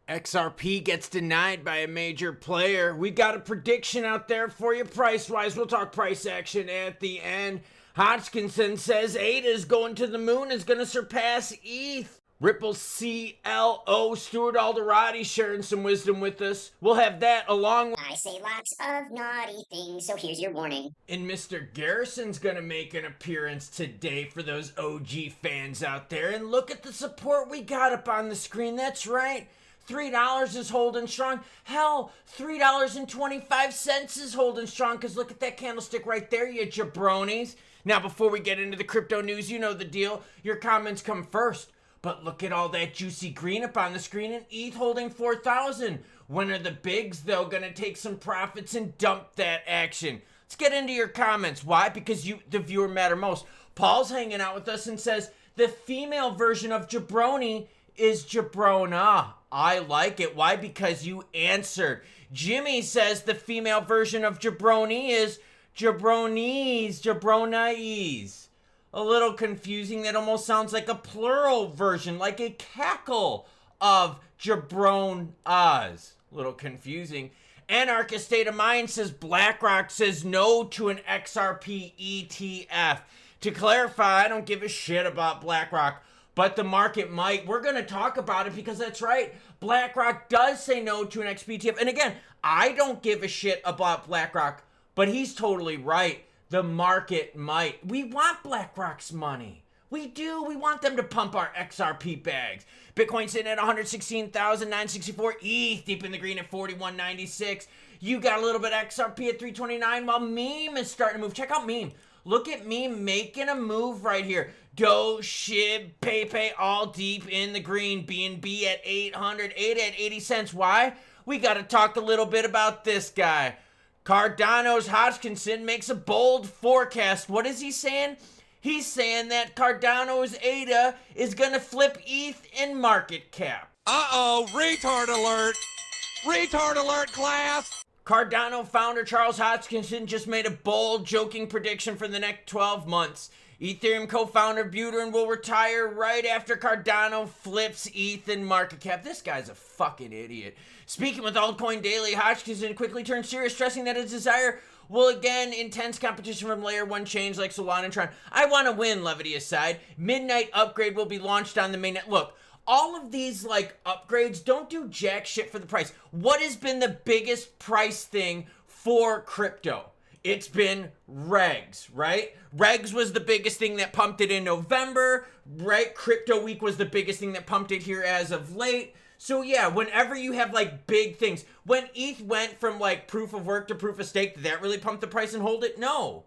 XRP gets denied by a major player. We got a prediction out there for you price-wise. We'll talk price action at the end. Hodgkinson says ADA is going to the moon, is going to surpass ETH. Ripple CLO Stuart Alderati sharing some wisdom with us. We'll have that along with... I say lots of naughty things, so here's your warning. And Mr. Garrison's gonna make an appearance today for those OG fans out there. And look at the support we got up on the screen. That's right. $3 is holding strong. Hell, $3.25 is holding strong, because look at that candlestick right there, you jabronis. Now, before we get into the crypto news, you know the deal. Your comments come first. But look at all that juicy green up on the screen, and ETH holding 4,000. When are the bigs, though, going to take some profits and dump that action? Let's get into your comments. Why? Because you, the viewer, matter most. Paul's hanging out with us and says, the female version of jabroni is jabrona. I like it. Why? Because you answered. Jimmy says the female version of jabroni is jabronis, jabronais. A little confusing. That almost sounds like a plural version, like a cackle of jabronas. A little confusing. Anarchist State of Mind says BlackRock says no to an XRP ETF. To clarify, I don't give a shit about BlackRock, but the market might. We're going to talk about it because that's right. BlackRock does say no to an XRP ETF. And again, I don't give a shit about BlackRock, but he's totally right. The market might. We want BlackRock's money. We do. We want them to pump our XRP bags. Bitcoin sitting at 116,964. ETH deep in the green at 41.96. You got a little bit of XRP at 329 while Meme is starting to move. Check out Meme. Look at Meme making a move right here. Do, Shib, Pepe all deep in the green. BNB at 800. ADA at 80 cents. Why? We got to talk a little bit about this guy. Cardano's Hodgkinson makes a bold forecast. What is he saying? He's saying that Cardano's ADA is going to flip ETH in market cap. Uh-oh, retard alert. Retard alert, class. Cardano founder Charles Hodgkinson just made a bold, joking prediction for the next 12 months. Ethereum co-founder Buterin will retire right after Cardano flips ETH in market cap. This guy's a fucking idiot. Speaking with Altcoin Daily, Hodgkinson quickly turned serious, stressing that his desire will again intense competition from layer 1 chains like Solana and Tron. I want to win, levity aside. Midnight upgrade will be launched on the mainnet. Look, all of these like upgrades don't do jack shit for the price. What has been the biggest price thing for crypto? It's been regs, right? Regs was the biggest thing that pumped it in November, right? Crypto Week was the biggest thing that pumped it here as of late. So yeah, whenever you have like big things, when ETH went from like proof of work to proof of stake, did that really pump the price and hold it? No.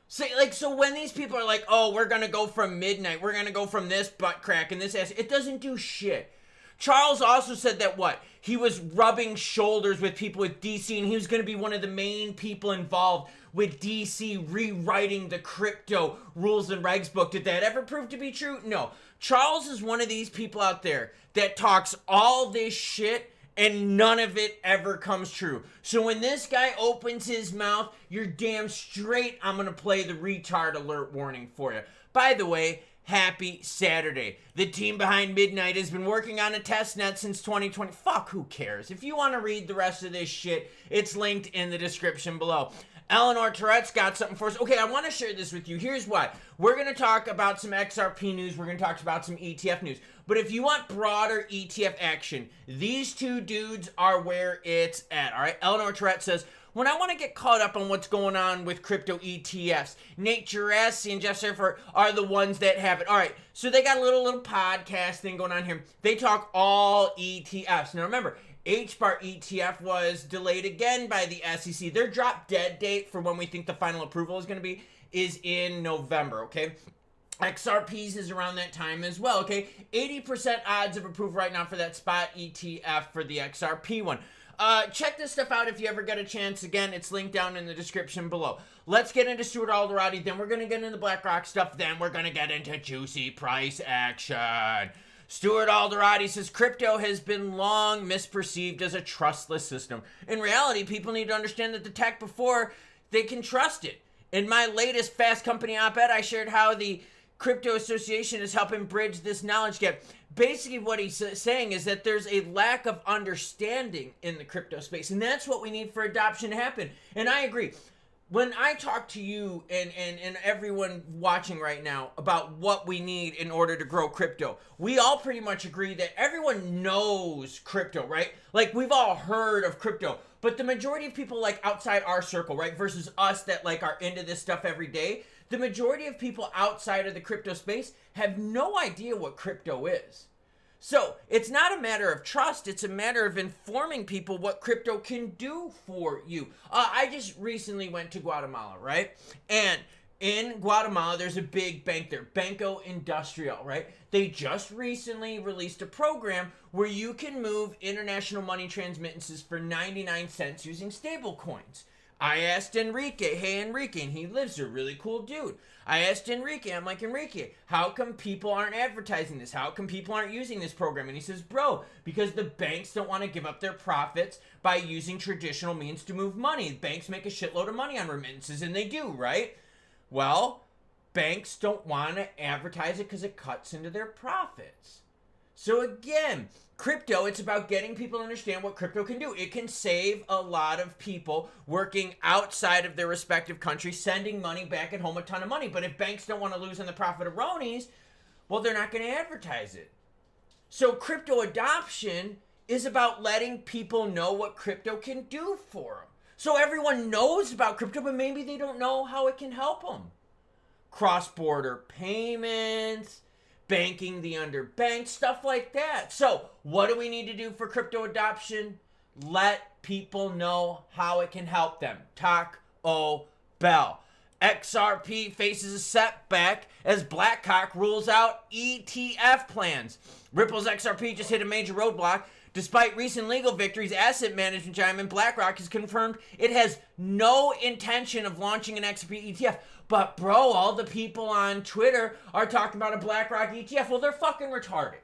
So when these people are like, oh, we're going to go from midnight, we're going to go from this butt crack and this ass, it doesn't do shit. Charles also said that what? He was rubbing shoulders with people with DC, and he was going to be one of the main people involved with DC rewriting the crypto rules and regs book. Did that ever prove to be true? No. Charles is one of these people out there that talks all this shit and none of it ever comes true. So when this guy opens his mouth, you're damn straight I'm going to play the retard alert warning for you. By the way, happy Saturday. The team behind Midnight has been working on a test net since 2020. Fuck, who cares? If you want to read the rest of this shit, it's linked in the description below. Eleanor Tourette's got something for us. Okay, I want to share this with you. Here's why. We're going to talk about some XRP news. We're going to talk about some ETF news. But if you want broader ETF action, these two dudes are where it's at, all right? Eleanor Tourette says, when I want to get caught up on what's going on with crypto ETFs, Nate Girassi and Jeff Surfer are the ones that have it. All right, so they got a little podcast thing going on here. They talk all ETFs. Now remember, HBAR ETF was delayed again by the SEC. Their drop dead date for when we think the final approval is going to be is in November, okay? XRPs is around that time as well, okay? 80% odds of approval right now for that spot ETF for the XRP one. Check this stuff out if you ever get a chance. Again, it's linked down in the description below. Let's get into Stuart Alderati, then we're going to get into BlackRock stuff, then we're going to get into juicy price action. Stuart Alderati says, crypto has been long misperceived as a trustless system. In reality, people need to understand that the tech before they can trust it. In my latest Fast Company op-ed, I shared how the Crypto Association is helping bridge this knowledge gap. basically what he's saying is that there's a lack of understanding in the crypto space, and that's what we need for adoption to happen. And I agree. When I talk to you and everyone watching right now about what we need in order to grow crypto, we all pretty much agree that everyone knows crypto, right? Like, we've all heard of crypto, but the majority of people, like, outside our circle, right, versus us that, like, are into this stuff every day, the majority of people outside of the crypto space have no idea what crypto is. So it's not a matter of trust. It's a matter of informing people what crypto can do for you. I just recently went to Guatemala, right? And in Guatemala, there's a big bank there, Banco Industrial, right? They just recently released a program where you can move international money transmittances for 99 cents using stable coins. I asked Enrique, hey Enrique, and he lives there, really cool dude. I asked Enrique, I'm like, Enrique, how come people aren't advertising this? How come people aren't using this program? And he says, bro, because the banks don't want to give up their profits by using traditional means to move money. Banks make a shitload of money on remittances, and they do, right? Well, banks don't want to advertise it because it cuts into their profits. So again, crypto, it's about getting people to understand what crypto can do. It can save a lot of people working outside of their respective countries, sending money back at home, a ton of money. But if banks don't want to lose on the profit of Ronies, well, they're not going to advertise it. So crypto adoption is about letting people know what crypto can do for them. So everyone knows about crypto, but maybe they don't know how it can help them. Cross-border payments, banking the underbanked, stuff like that. So what do we need to do for crypto adoption? Let people know how it can help them. Taco Bell. XRP faces a setback as BlackRock rules out ETF plans. Ripple's XRP just hit a major roadblock. Despite recent legal victories, asset management giant BlackRock has confirmed it has no intention of launching an XRP ETF. But bro, all the people on Twitter are talking about a BlackRock ETF. Well, they're fucking retarded.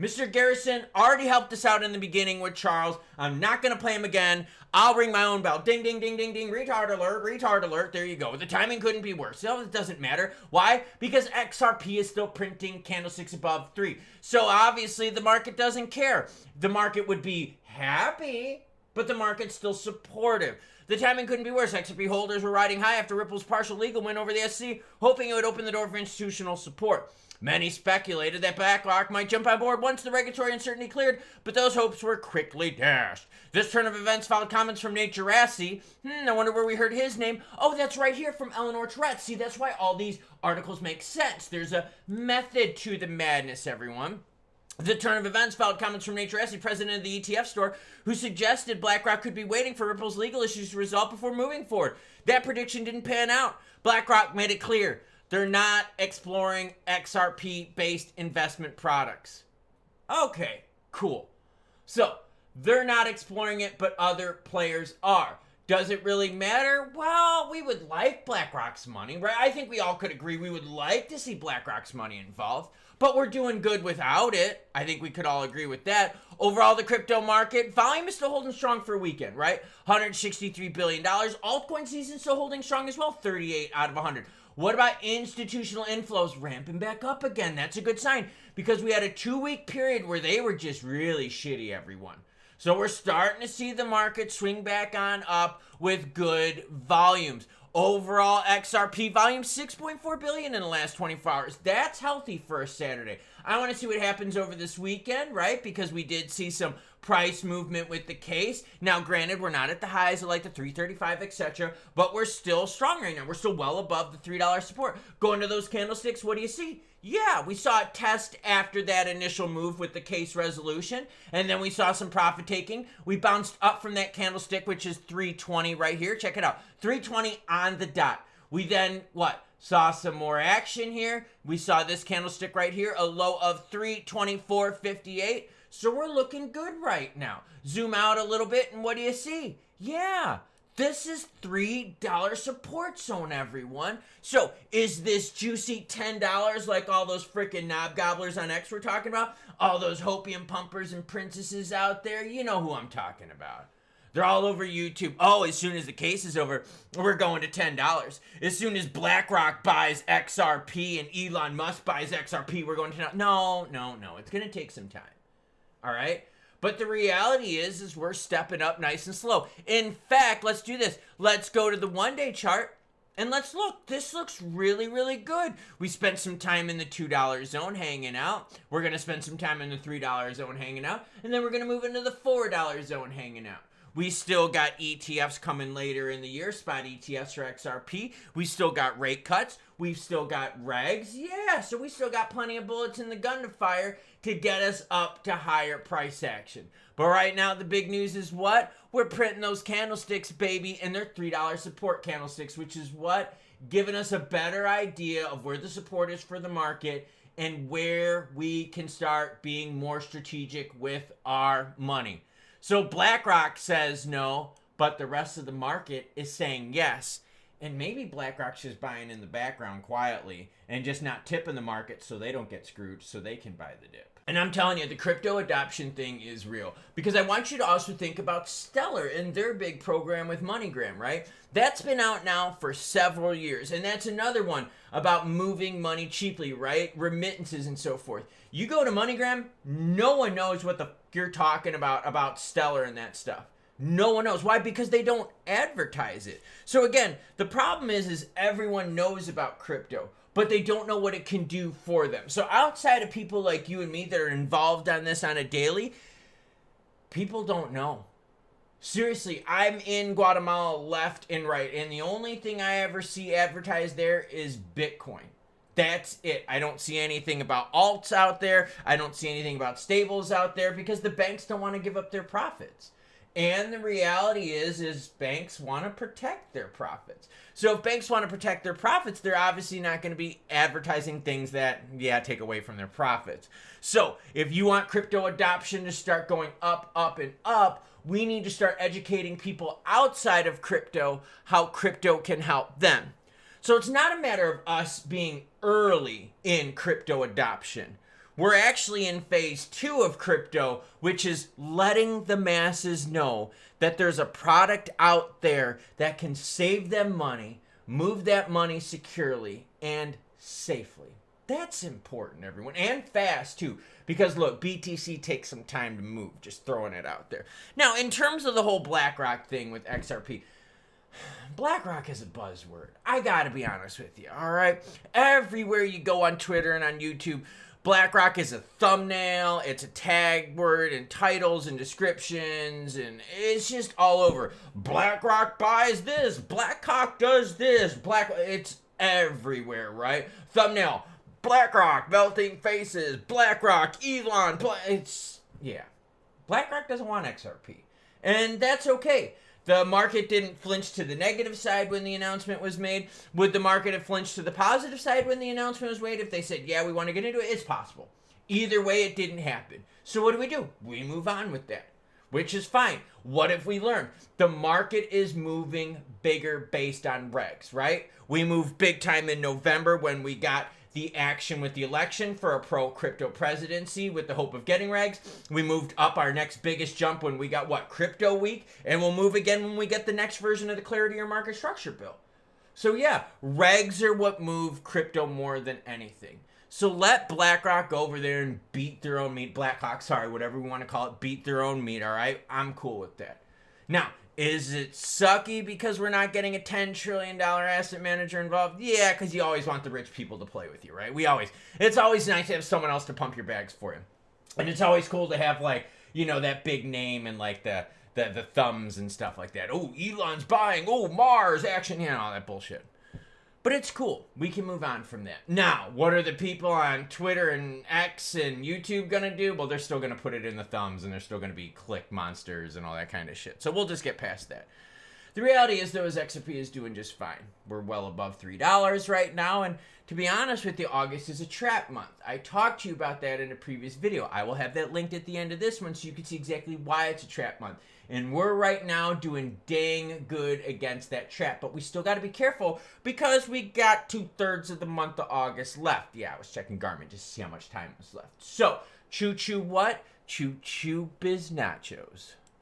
Mr. Garrison already helped us out in the beginning with Charles. I'm not going to play him again. I'll ring my own bell. Ding, ding, ding, ding, ding. Retard alert, retard alert. There you go. The timing couldn't be worse. So it doesn't matter. Why? Because XRP is still printing candlesticks above 3. So obviously the market doesn't care. The market would be happy, but the market's still supportive. The timing couldn't be worse. XRP holders were riding high after Ripple's partial legal win over the SEC, hoping it would open the door for institutional support. Many speculated that BlackRock might jump on board once the regulatory uncertainty cleared, but those hopes were quickly dashed. This turn of events followed comments from Nate Geraci. I wonder where we heard his name. Oh, that's right here from Eleanor Tourette's. See, that's why all these articles make sense. There's a method to the madness, everyone. The turn of events followed comments from Nate Geraci, president of the ETF store, who suggested BlackRock could be waiting for Ripple's legal issues to resolve before moving forward. That prediction didn't pan out. BlackRock made it clear they're not exploring XRP-based investment products. Okay, cool. So, they're not exploring it, but other players are. Does it really matter? Well, we would like BlackRock's money, right? I think we all could agree we would like to see BlackRock's money involved, but we're doing good without it. I think we could all agree with that. Overall, the crypto market volume is still holding strong for a weekend, right? $163 billion. Altcoin season still holding strong as well, 38 out of 100. What about institutional inflows ramping back up again? That's a good sign because we had a 2-week period where they were just really shitty, everyone. So we're starting to see the market swing back on up with good volumes. Overall, XRP volume, 6.4 billion in the last 24 hours. That's healthy for a Saturday. I want to see what happens over this weekend, right? Because we did see some price movement with the case. Now, granted, we're not at the highs of like the 335, etc., but we're still strong right now. We're still well above the $3 support. Going to those candlesticks, what do you see? Yeah, we saw it test after that initial move with the case resolution, and then we saw some profit taking. We bounced up from that candlestick, which is 320 right here. Check it out. 320 on the dot. We then, saw some more action here. We saw this candlestick right here, a low of 324.58. So we're looking good right now. Zoom out a little bit, and what do you see? Yeah, this is $3 support zone, everyone. So is this juicy $10 like all those freaking knob gobblers on X we're talking about? All those hopium pumpers and princesses out there? You know who I'm talking about. They're all over YouTube. Oh, as soon as the case is over, we're going to $10. As soon as BlackRock buys XRP and Elon Musk buys XRP, we're going to $10. No. It's going to take some time. All right? But the reality is we're stepping up nice and slow. In fact, let's do this. Let's go to the one-day chart. And let's look. This looks really, really good. We spent some time in the $2 zone hanging out. We're going to spend some time in the $3 zone hanging out. And then we're going to move into the $4 zone hanging out. We still got ETFs coming later in the year, spot ETFs for XRP. We still got rate cuts. We've still got regs. Yeah, so we still got plenty of bullets in the gun to fire to get us up to higher price action. But right now, the big news is what? We're printing those candlesticks, baby, and they're $3 support candlesticks, which is what? Giving us a better idea of where the support is for the market and where we can start being more strategic with our money. So BlackRock says no, but the rest of the market is saying yes. And maybe BlackRock's just buying in the background quietly and just not tipping the market so they don't get screwed, so they can buy the dip. And I'm telling you, the crypto adoption thing is real. Because I want you to also think about Stellar and their big program with MoneyGram, right? That's been out now for several years. And that's another one about moving money cheaply, right? Remittances and so forth. You go to MoneyGram, no one knows what the you're talking about Stellar and that stuff. No one knows. Why? Because they don't advertise it. So again, the problem is everyone knows about crypto, but they don't know what it can do for them. So outside of people like you and me that are involved on this on a daily, people don't know. Seriously, I'm in Guatemala left and right, and the only thing I ever see advertised there is Bitcoin. That's it. I don't see anything about alts out there. I don't see anything about stables out there because the banks don't want to give up their profits. And the reality is banks want to protect their profits. So if banks want to protect their profits, they're obviously not going to be advertising things that, take away from their profits. So if you want crypto adoption to start going up, and up, we need to start educating people outside of crypto how crypto can help them. So it's not a matter of us being early in crypto adoption. We're actually in phase 2 of crypto, which is letting the masses know that there's a product out there that can save them money, move that money securely and safely. That's important, everyone, and fast too, because look, BTC takes some time to move, just throwing it out there. Now, in terms of the whole BlackRock thing with XRP, BlackRock is a buzzword. I gotta be honest with you, all right? Everywhere you go on Twitter and on YouTube, BlackRock is a thumbnail, it's a tag word and titles and descriptions, and it's just all over. BlackRock buys this, BlackRock does this, it's everywhere, right? Thumbnail, BlackRock, melting faces, BlackRock, Elon, BlackRock doesn't want XRP, and that's okay. The market didn't flinch to the negative side when the announcement was made. Would the market have flinched to the positive side when the announcement was made? If they said, yeah, we want to get into it, it's possible. Either way, it didn't happen. So what do? We move on with that, which is fine. What if we learn? The market is moving bigger based on regs, right? We moved big time in November when we got the action with the election for a pro-crypto presidency with the hope of getting regs. We moved up our next biggest jump when we got, Crypto Week? And we'll move again when we get the next version of the Clarity or Market Structure Bill. So yeah, regs are what move crypto more than anything. So let BlackRock go over there and beat their own meat. Blackhawk, whatever we want to call it, beat their own meat, all right? I'm cool with that. Now, is it sucky because we're not getting a $10 trillion asset manager involved? Yeah, because you always want the rich people to play with you, right? It's always nice to have someone else to pump your bags for you. And it's always cool to have, that big name and, the thumbs and stuff like that. Oh, Elon's buying. Oh, Mars action. All that bullshit. But it's cool. We can move on from that. Now, what are the people on Twitter and X and YouTube going to do? Well, they're still going to put it in the thumbs, and they're still going to be click monsters and all that kind of shit. So we'll just get past that. The reality is, though, XRP is doing just fine. We're well above $3 right now, and to be honest with you, August is a trap month. I talked to you about that in a previous video. I will have that linked at the end of this one so you can see exactly why it's a trap month. And we're right now doing dang good against that trap. But we still got to be careful because we got 2/3 of the month of August left. Yeah, I was checking Garmin just to see how much time was left. So, choo-choo what? Choo-choo biz nachos.